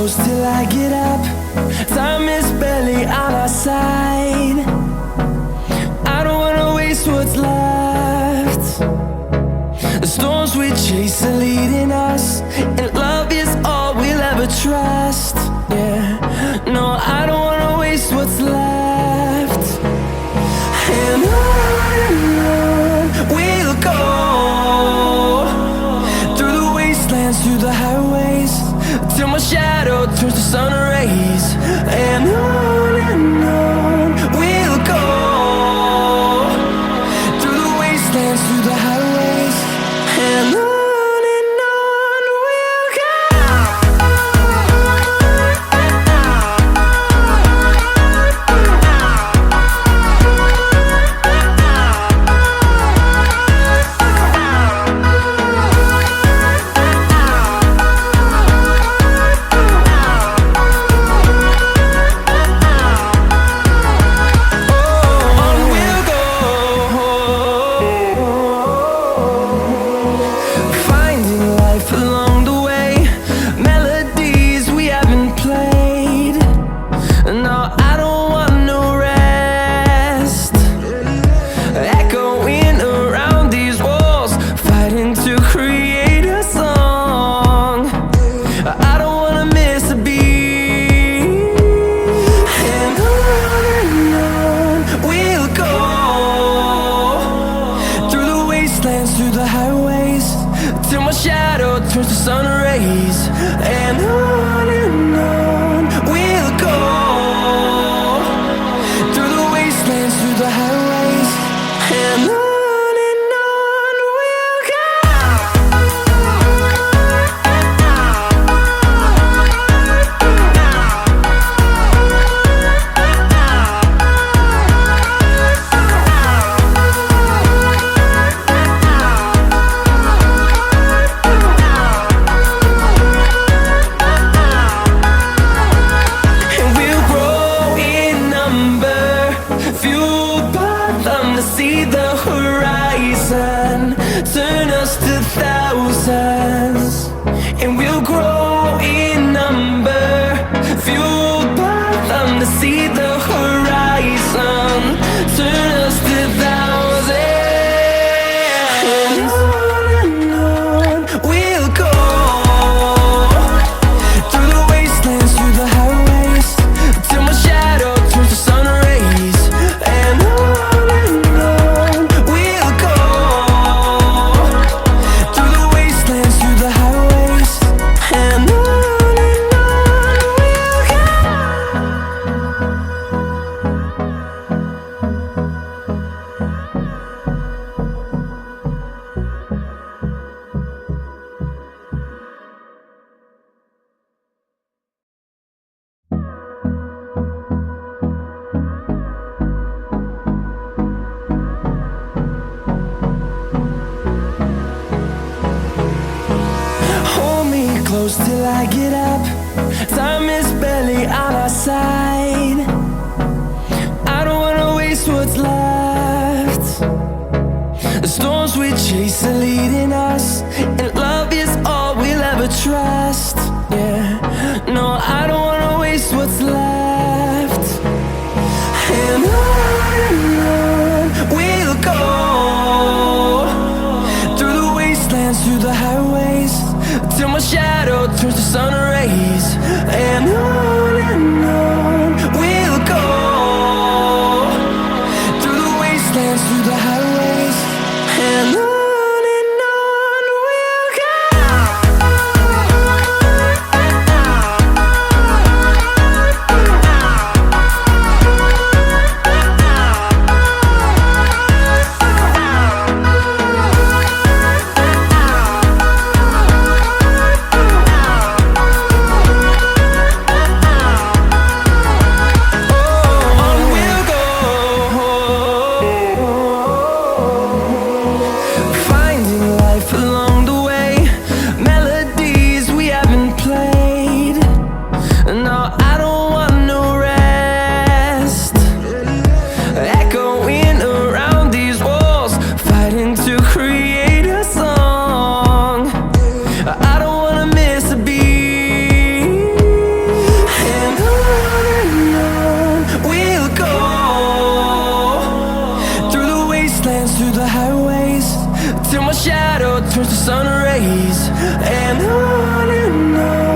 close till I get up. Time is barely on our side. I don't wanna waste what's left. The storms we chase are leading us, and love is all we'll ever trust. Yeah, no, I don't wanna waste what's left. And on we'll go, through the wastelands, through the highways, till my shadow turns to sun rays. And on we'll go, through the wastelands, through the highways, and on. Through the highways, till my shadow turns to sun rays. And on we'll go, through the wastelands, through the highways, and on. See the horizon turn us to thousands, and we'll grow in number, fueled by them to see the horizon turn us to thousands. And on we'll go, through the wastelands, through the highways, till my shadow turns to sun rays. And close till I get up. Time is barely on our side. I don't wanna waste what's left. The storms we chase are leading us, and love is all we'll ever trust. Yeah, no, I don't wanna waste what's left. And on we'll go, through the wastelands, through the highways, till my shadow turns to sun rays. And on through the highways till my shadow turns to sun rays. And on